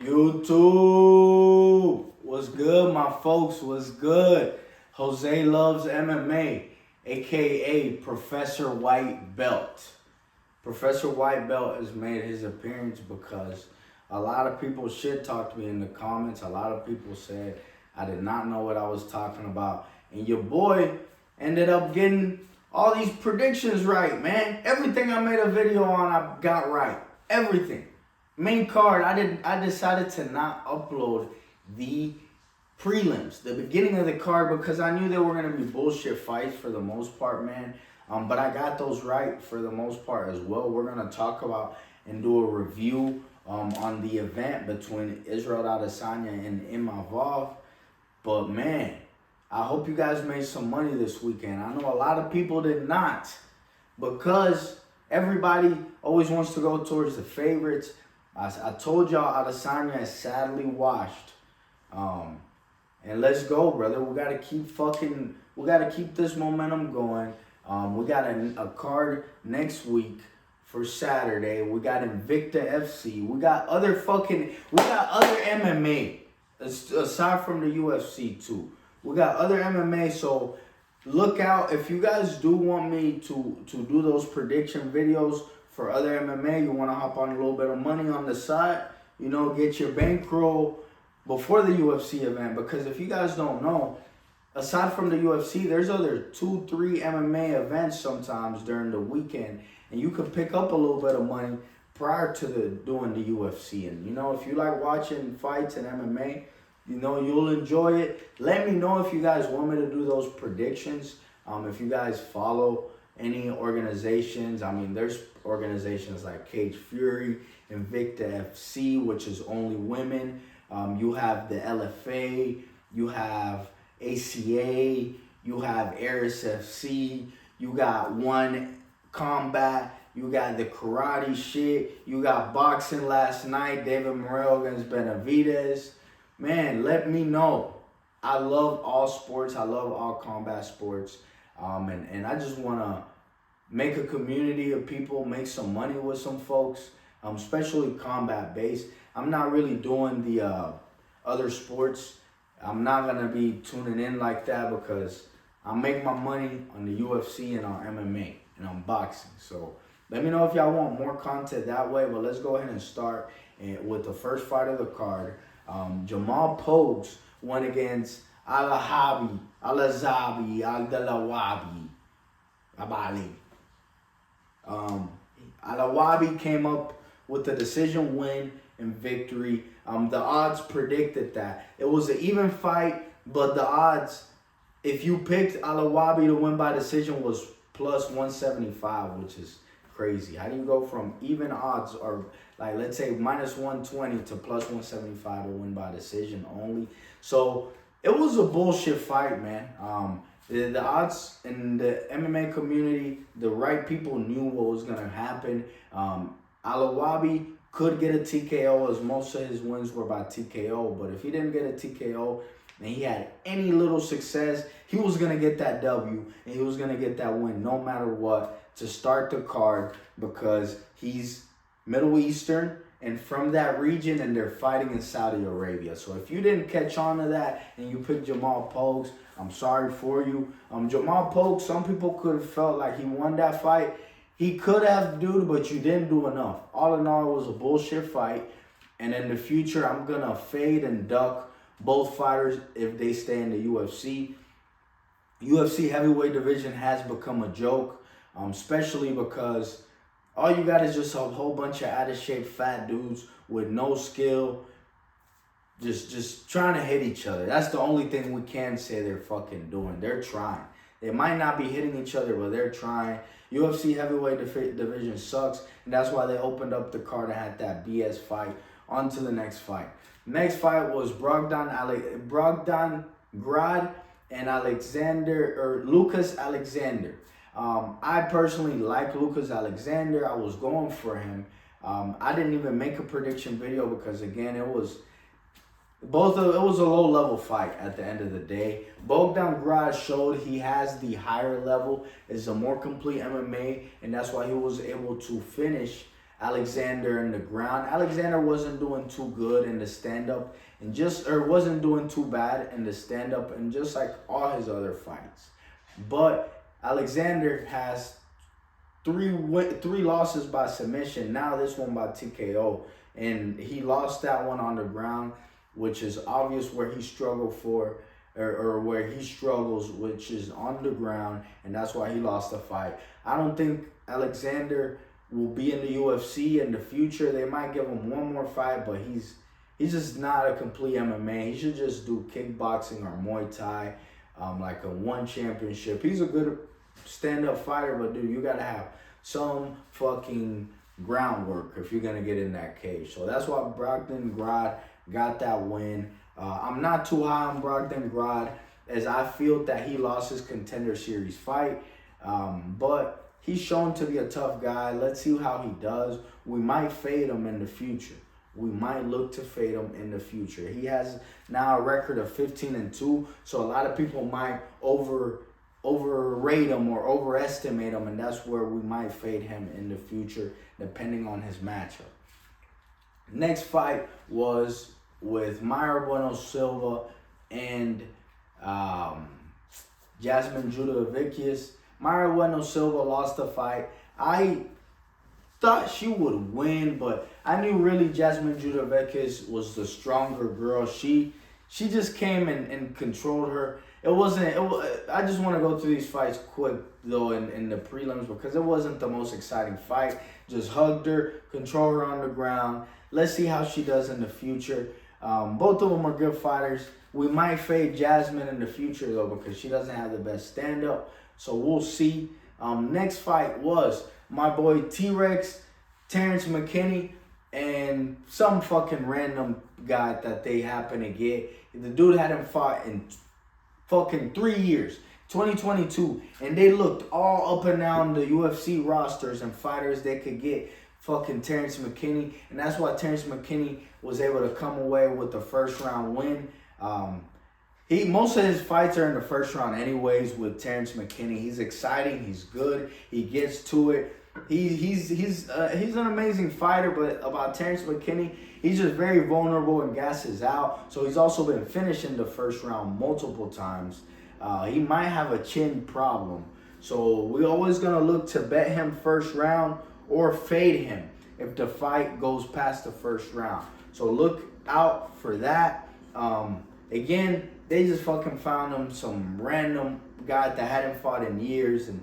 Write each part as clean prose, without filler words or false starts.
YouTube, what's good, my folks? What's good? Jose loves MMA, aka Professor White Belt. Professor White Belt has made his appearance because a lot of people shit talked me in the comments. A lot of people said I did not know what I was talking about, and your boy ended up getting all these predictions right, man. Everything I made a video on, I got right. Everything. Main card, I decided to not upload the prelims, the beginning of the card, because I knew they were gonna be bullshit fights for the most part, man. But I got those right for the most part as well. We're gonna talk about and do a review on the event between Israel Adesanya and Imavov. But man, I hope you guys made some money this weekend. I know a lot of people did not, because everybody always wants to go towards the favorites. I told y'all Adesanya is sadly washed. And let's go, brother. We gotta keep this momentum going. We got a card next week for Saturday. We got Invicta FC. We got other MMA aside from the UFC too. We got other MMA, so look out. If you guys do want me to do those prediction videos for other MMA, you want to hop on a little bit of money on the side, get your bankroll before the UFC event. Because if you guys don't know, aside from the UFC, there's other 2-3 MMA events sometimes during the weekend, and you can pick up a little bit of money prior to doing the UFC. And if you like watching fights and MMA, you'll enjoy it. Let me know if you guys want me to do those predictions. If you guys follow any organizations. I mean, there's organizations like Cage Fury, Invicta FC, which is only women. You have the LFA, you have ACA, you have Aris FC, you got One Combat, you got the karate shit, you got boxing last night, David Morrell against Benavidez. Man, let me know. I love all sports. I love all combat sports. And I just want to make a community of people, make some money with some folks, especially combat based. I'm not really doing the other sports. I'm not going to be tuning in like that because I make my money on the UFC and on MMA and on boxing. So let me know if y'all want more content that way. But let's go ahead and start with the first fight of the card. Jamal Pogues went against Alazabi Aldalawabi. Alawabi came up with a decision win and victory. The odds predicted that. It was an even fight, but the odds, if you picked Alawabi to win by decision, was plus 175, which is crazy. How do you go from even odds, or like let's say minus 120 to plus 175 to win by decision only? So it was a bullshit fight, man. The odds in the MMA community, the right people knew what was gonna happen. Alawabi could get a TKO, as most of his wins were by TKO. But if he didn't get a TKO and he had any little success, he was gonna get that W and he was gonna get that win no matter what to start the card, because he's Middle Eastern and from that region, and they're fighting in Saudi Arabia. So if you didn't catch on to that and you picked Jamal Pogues, I'm sorry for you. Jamal Pogues, some people could have felt like he won that fight. He could have, dude, but you didn't do enough. All in all, it was a bullshit fight. And in the future, I'm going to fade and duck both fighters if they stay in the UFC. UFC heavyweight division has become a joke, especially because all you got is just a whole bunch of out-of-shape fat dudes with no skill, just trying to hit each other. That's the only thing we can say they're fucking doing. They're trying. They might not be hitting each other, but they're trying. UFC heavyweight division sucks, and that's why they opened up the card and had that BS fight. On to the next fight. Next fight was Bogdan Grad and Lucas Alexander. I personally like Lucas Alexander. I was going for him. I didn't even make a prediction video because, again, it was a low-level fight at the end of the day. Bogdan Grad showed he has the higher level, is a more complete MMA, and that's why he was able to finish Alexander in the ground. Alexander wasn't doing too good in the stand-up wasn't doing too bad in the stand-up and just like all his other fights. But Alexander has three losses by submission. Now this one by TKO. And he lost that one on the ground, which is obvious where he struggled or where he struggles, which is on the ground, and that's why he lost the fight. I don't think Alexander will be in the UFC in the future. They might give him one more fight, but he's just not a complete MMA. He should just do kickboxing or Muay Thai, like a one championship. He's a good stand-up fighter, but dude, you gotta have some fucking groundwork if you're gonna get in that cage. So that's why Bogdan got that win. I'm not too high on Bogdan, as I feel that he lost his Contender Series fight, but he's shown to be a tough guy. Let's see how he does. We might fade him in the future. We might look to fade him in the future. He has now a record of 15-2, so a lot of people might overrate him or overestimate him, and that's where we might fade him in the future, depending on his matchup. Next fight was with Mayra Bueno Silva and Jasmine Judavicius. Mayra Bueno Silva lost the fight. I thought she would win, but I knew really Jasmine Judavicius was the stronger girl. She just came and controlled her. I just want to go through these fights quick, though, in the prelims, because it wasn't the most exciting fight. Just hugged her, control her on the ground. Let's see how she does in the future. Both of them are good fighters. We might fade Jasmine in the future, though, because she doesn't have the best stand-up. So we'll see. Next fight was my boy T-Rex, Terrence McKinney, and some fucking random guy that they happen to get. The dude hadn't fought in fucking 3 years, 2022, and they looked all up and down the UFC rosters and fighters they could get fucking Terrence McKinney, and that's why Terrence McKinney was able to come away with the first round win. Most of his fights are in the first round anyways with Terrence McKinney. He's exciting, he's good, he gets to it. He's an amazing fighter, but about Terrence McKinney, he's just very vulnerable and gasses out. So he's also been finished in the first round multiple times. He might have a chin problem. So we're always going to look to bet him first round or fade him if the fight goes past the first round. So look out for that. Again, they just fucking found him some random guy that hadn't fought in years and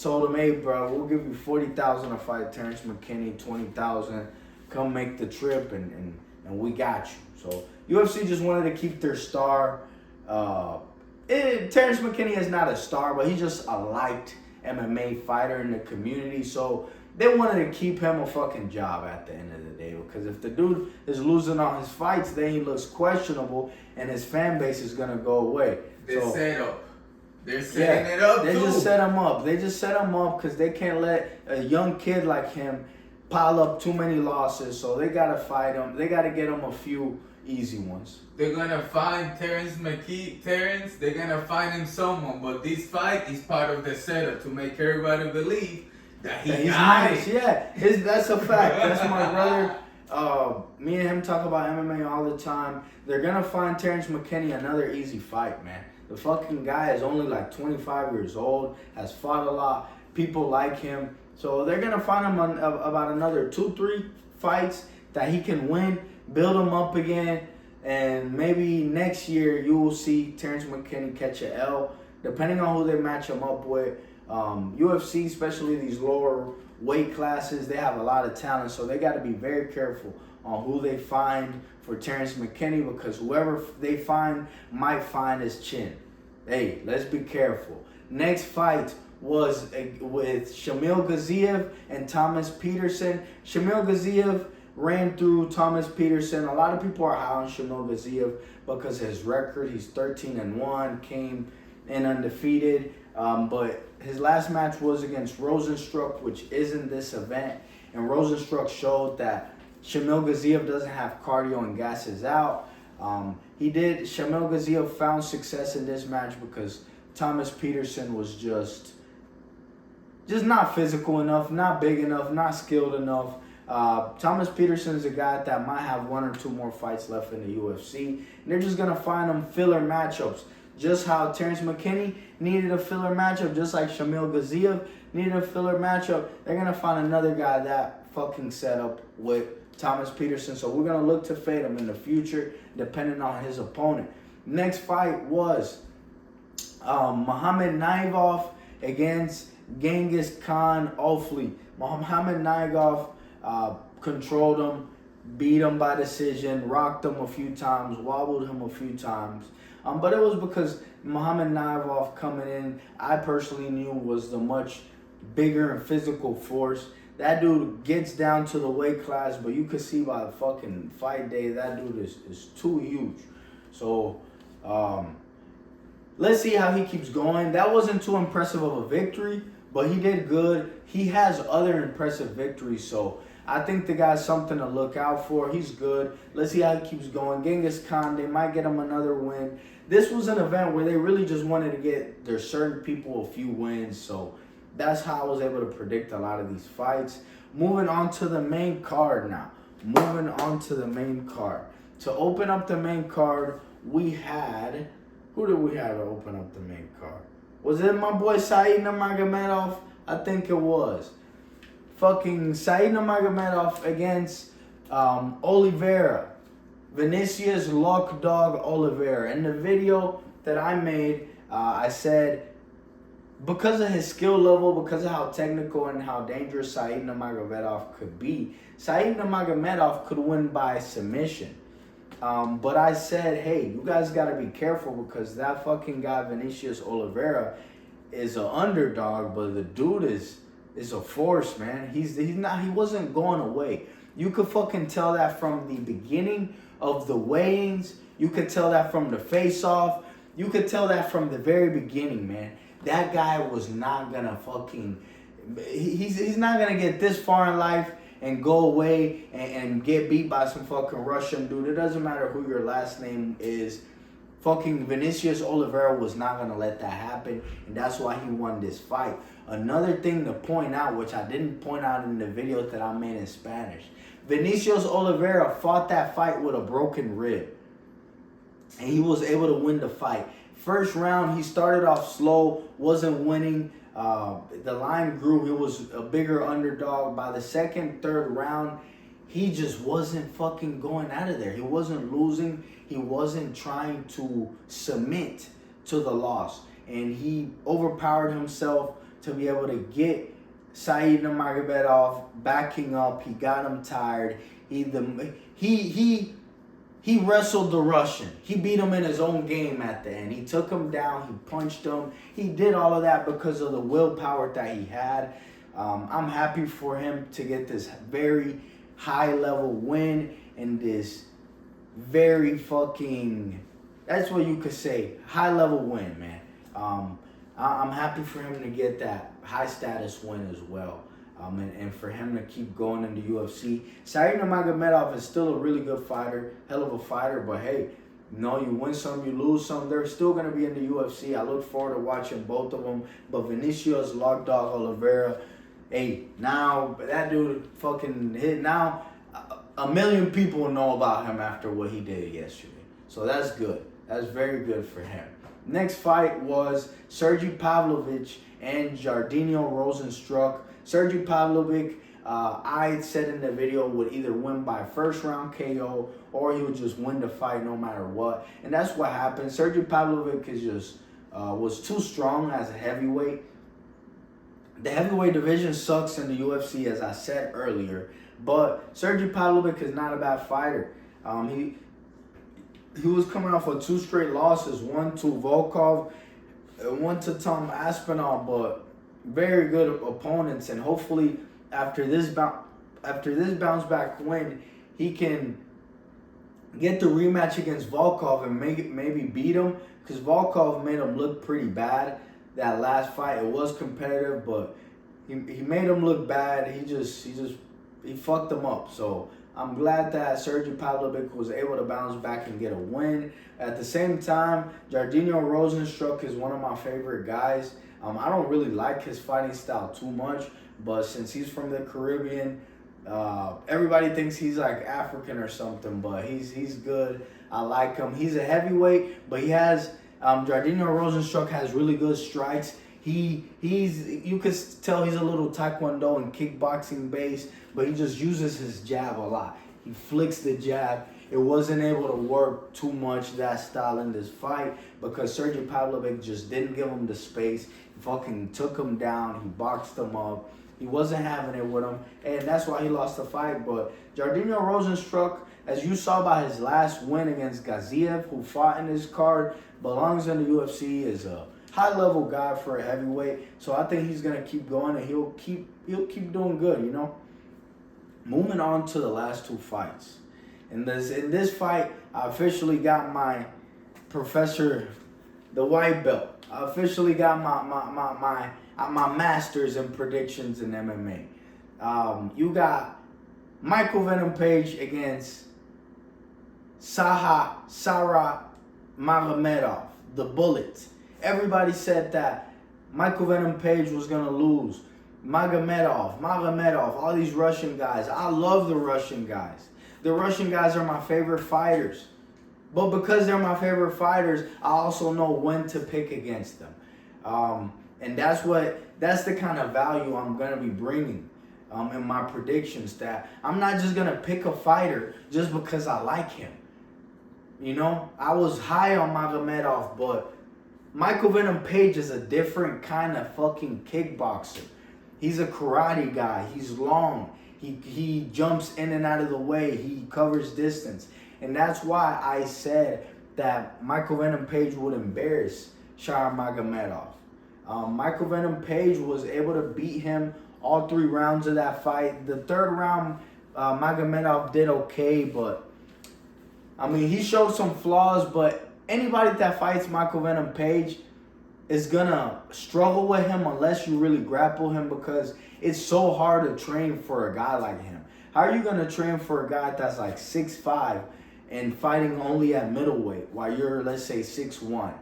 told him, hey, bro, we'll give you $40,000 to fight Terrence McKinney, $20,000. Come make the trip, and we got you. So UFC just wanted to keep their star. Terrence McKinney is not a star, but he's just a liked MMA fighter in the community. So they wanted to keep him a fucking job at the end of the day, because if the dude is losing all his fights, then he looks questionable, and his fan base is gonna go away. They're setting it up. They just set him up. They just set him up because they can't let a young kid like him pile up too many losses. So they gotta fight him. They gotta get him a few easy ones. They're gonna find Terrence. They're gonna find him someone, but this fight is part of the setup to make everybody believe that he's nice. Yeah, that's a fact. That's my brother. Me and him talk about MMA all the time. They're gonna find Terrence McKinney another easy fight, man. The fucking guy is only like 25 years old, has fought a lot. People like him. So they're going to find him about another 2-3 fights that he can win, build him up again, and maybe next year you will see Terrence McKinney catch an L, depending on who they match him up with. UFC, especially these lower weight classes, they have a lot of talent, so they got to be very careful on who they find for Terrence McKinney, because whoever they find might find his chin. Hey, let's be careful. Next fight was with Shamil Gaziev and Thomas Peterson. Shamil Gaziev ran through Thomas Peterson. A lot of people are high on Shamil Gaziev because of his record. He's 13-1, came in undefeated. But his last match was against Rosenstruck, which isn't this event. And Rosenstruck showed that Shamil Gaziev doesn't have cardio and gasses out. Shamil Gaziev found success in this match because Thomas Peterson was just not physical enough, not big enough, not skilled enough. Thomas Peterson's a guy that might have 1 or 2 more fights left in the UFC. And they're just going to find him filler matchups. Just how Terrence McKinney needed a filler matchup, just like Shamil Gaziev needed a filler matchup. They're going to find another guy that fucking set up with Thomas Peterson. So we're going to look to fade him in the future, depending on his opponent. Next fight was Muhammad Naimov against Genghis Khan Ofli. Muhammad Naimov controlled him, beat him by decision, rocked him a few times, wobbled him a few times. But it was because Muhammad Naimov coming in, I personally knew was the much bigger and physical force. That dude gets down to the weight class, but you could see by the fucking fight day, that dude is too huge. So, let's see how he keeps going. That wasn't too impressive of a victory, but he did good. He has other impressive victories, so I think the guy's something to look out for. He's good. Let's see how he keeps going. Genghis Khan, they might get him another win. This was an event where they really just wanted to get their certain people a few wins, so that's how I was able to predict a lot of these fights. Moving on to the main card now. To open up the main card, we had... Who did we have to open up the main card? Was it my boy Said Nurmagomedov? I think it was. Fucking Said Nurmagomedov against Oliveira. Vinicius Lock Dog Oliveira. In the video that I made, I said, because of his skill level, because of how technical and how dangerous Said Nurmagomedov could be, Said Nurmagomedov could win by submission. But I said, hey, you guys got to be careful because that fucking guy, Vinicius Oliveira, is an underdog, but the dude is a force, man. He wasn't going away. You could fucking tell that from the beginning of the weigh-ins. You could tell that from the face-off. You could tell that from the very beginning, man. That guy was not gonna fucking... He's not gonna get this far in life and go away and get beat by some fucking Russian dude. It doesn't matter who your last name is. Fucking Vinicius Oliveira was not going to let that happen, and that's why he won this fight. Another thing to point out, which I didn't point out in the video that I made in Spanish, Vinicius Oliveira fought that fight with a broken rib, and he was able to win the fight. First round, he started off slow, wasn't winning. The line grew. He was a bigger underdog. By the second, third round, he just wasn't fucking going out of there. He wasn't losing. He wasn't trying to submit to the loss. And he overpowered himself to be able to get Said Nurmagomedov backing up. He got him tired. He wrestled the Russian. He beat him in his own game at the end. He took him down. He punched him. He did all of that because of the willpower that he had. I'm happy for him to get this very high-level win and this very fucking... That's what you could say. High-level win, man. I'm happy for him to get that high-status win as well. And for him to keep going in the UFC. Said Nurmagomedov is still a really good fighter, hell of a fighter, but hey, you win some, you lose some. They're still going to be in the UFC. I look forward to watching both of them. But Vinicius Lock Dog Oliveira, hey, now that dude fucking hit. Now a million people know about him after what he did yesterday. So that's good. That's very good for him. Next fight was Sergey Pavlovich and Jardinho Rosenstruck. Sergey Pavlovich, I said in the video, would either win by first round KO or he would just win the fight no matter what. And that's what happened. Sergey Pavlovich is just was too strong as a heavyweight. The heavyweight division sucks in the UFC, as I said earlier. But Sergey Pavlovich is not a bad fighter. He was coming off of 2 straight losses, one to Volkov, one to Tom Aspinall, but very good opponents, and hopefully after this bounce back win, he can get the rematch against Volkov and maybe beat him, because Volkov made him look pretty bad that last fight. It was competitive, but he made him look bad. He fucked him up. So I'm glad that Sergey Pavlovich was able to bounce back and get a win. At the same time, Jardinho Rosenstruck is one of my favorite guys. I don't really like his fighting style too much, but since he's from the Caribbean, Everybody thinks he's like African or something, but he's good. I like him. He's a heavyweight, but he has Jardinho Rosenstruck has really good strikes. He's you could tell he's a little taekwondo and kickboxing based, but he just uses his jab a lot. He flicks the jab. It wasn't able to work too much, that style, in this fight because Sergey Pavlovich just didn't give him the space. He fucking took him down. He boxed him up. He wasn't having it with him, and that's why he lost the fight. But Jardinho Rosenstruck, as you saw by his last win against Gaziev, who fought in his card, belongs in the UFC, is a high-level guy for a heavyweight. So I think he's gonna keep going, and he'll keep doing good. You know. Moving on to the last two fights. In this fight, I officially got my professor, the white belt. I officially got my masters in predictions in MMA. You got Michael Venom Page against Sarah Magomedov, the Bullet. Everybody said that Michael Venom Page was gonna lose. Magomedov, all these Russian guys. I love the Russian guys. The Russian guys are my favorite fighters. But because they're my favorite fighters, I also know when to pick against them. And that's the kind of value I'm going to be bringing in my predictions, that I'm not just going to pick a fighter just because I like him. You know, I was high on Magomedov, but Michael Venom Page is a different kind of fucking kickboxer. He's a karate guy. He's long. He jumps in and out of the way. He covers distance. And that's why I said that Michael Venom Page would embarrass Shara Magomedov. Michael Venom Page was able to beat him all 3 rounds of that fight. The 3rd round, Magomedov did okay, but I mean, he showed some flaws, but anybody that fights Michael Venom Page is gonna struggle with him unless you really grapple him, because it's so hard to train for a guy like him. How are you gonna train for a guy that's like 6'5" and fighting only at middleweight while you're, let's say, 6'1"?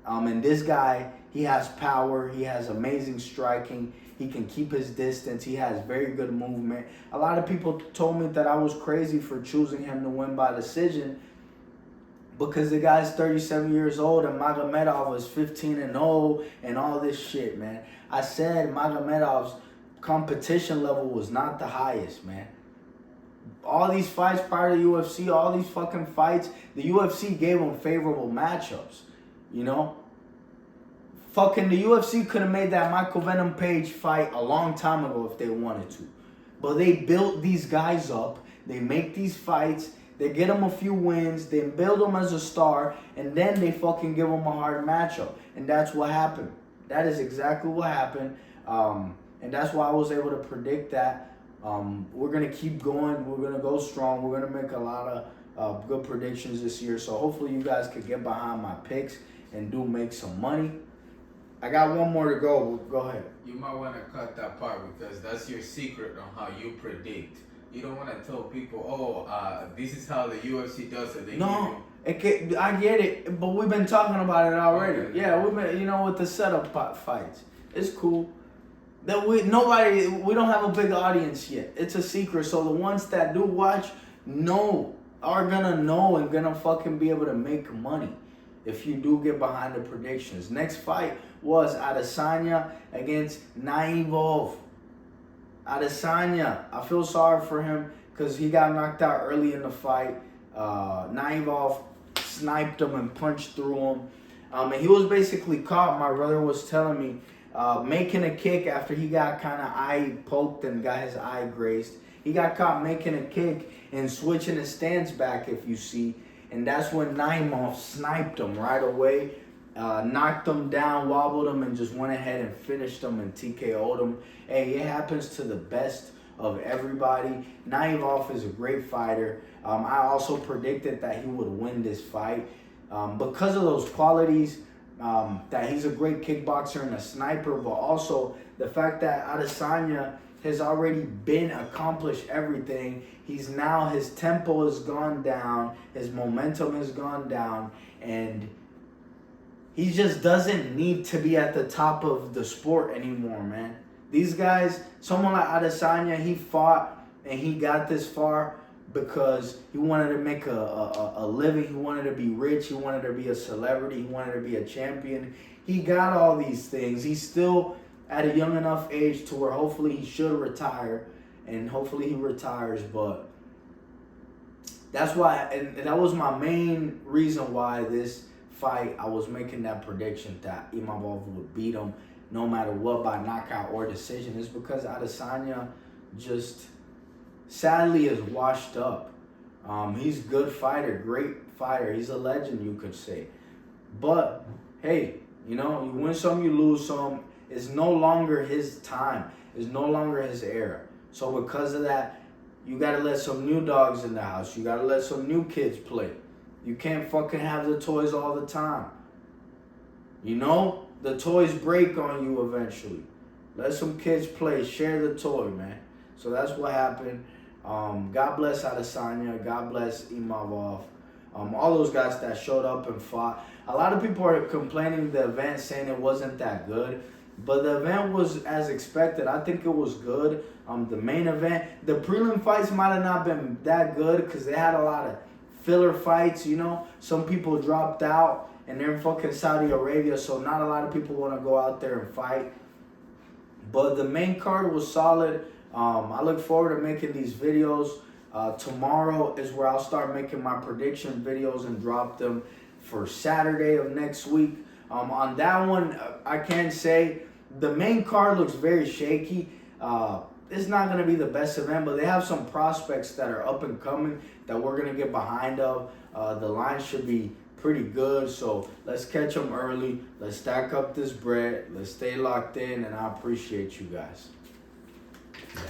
And this guy, he has power, he has amazing striking, he can keep his distance, he has very good movement. A lot of people told me that I was crazy for choosing him to win by decision, because the guy's 37 years old and Magomedov was 15-0 and all this shit, man. I said Magomedov's competition level was not the highest, man. All these fights prior to UFC, all these fucking fights, the UFC gave him favorable matchups, you know? Fucking the UFC could have made that Michael Venom Page fight a long time ago if they wanted to. But they built these guys up. They make these fights. They get him a few wins, they build him as a star, and then they fucking give him a hard matchup. And that's what happened. That is exactly what happened. And that's why I was able to predict that. We're going to keep going. We're going to go strong. We're going to make a lot of good predictions this year. So hopefully you guys could get behind my picks and do make some money. I got one more to go. Go ahead. You might want to cut that part because that's your secret on how you predict. You don't want to tell people, this is how the UFC does it. I get it, but we've been talking about it already. Okay. Yeah, we've been, with the setup fights. It's cool. That we don't have a big audience yet. It's a secret, so the ones that do watch are gonna know and gonna fucking be able to make money if you do get behind the predictions. Next fight was Adesanya against Imavov. Adesanya, I feel sorry for him because he got knocked out early in the fight. Imavov sniped him and punched through him. And he was basically caught, my brother was telling me, making a kick after he got kind of eye poked and got his eye grazed. He got caught making a kick and switching his stance back, if you see. And that's when Imavov sniped him right away. Knocked him down, wobbled him, and just went ahead and finished him and TKO'd him. Hey, it happens to the best of everybody. Imavov is a great fighter. I also predicted that he would win this fight because of those qualities, that he's a great kickboxer and a sniper, but also the fact that Adesanya has already been accomplished everything. His tempo has gone down, his momentum has gone down, and he just doesn't need to be at the top of the sport anymore, man. These guys, someone like Adesanya, he fought and he got this far because he wanted to make a living. He wanted to be rich. He wanted to be a celebrity. He wanted to be a champion. He got all these things. He's still at a young enough age to where hopefully he should retire, and hopefully he retires. But that's why, and that was my main reason why this fight, I was making that prediction that Imavov would beat him no matter what by knockout or decision, is because Adesanya just sadly is washed up. He's a good fighter, great fighter. He's a legend, you could say. But hey, you know, you win some, you lose some. It's no longer his time. It's no longer his era. So because of that, you gotta let some new dogs in the house. You gotta let some new kids play. You can't fucking have the toys all the time. You know, the toys break on you eventually. Let some kids play. Share the toy, man. So that's what happened. God bless Adesanya. God bless Imavov. All those guys that showed up and fought. A lot of people are complaining the event, saying it wasn't that good. But the event was as expected. I think it was good. The main event, the prelim fights might have not been that good because they had a lot of filler fights, you know. Some people dropped out and they're in fucking Saudi Arabia, so not a lot of people want to go out there and fight. But the main card was solid. I look forward to making these videos. Tomorrow is where I'll start making my prediction videos and drop them for Saturday of next week. On that one, I can say the main card looks very shaky. It's not going to be the best event, but they have some prospects that are up and coming that we're going to get behind of. The line should be pretty good, so let's catch them early. Let's stack up this bread. Let's stay locked in, and I appreciate you guys. Yeah.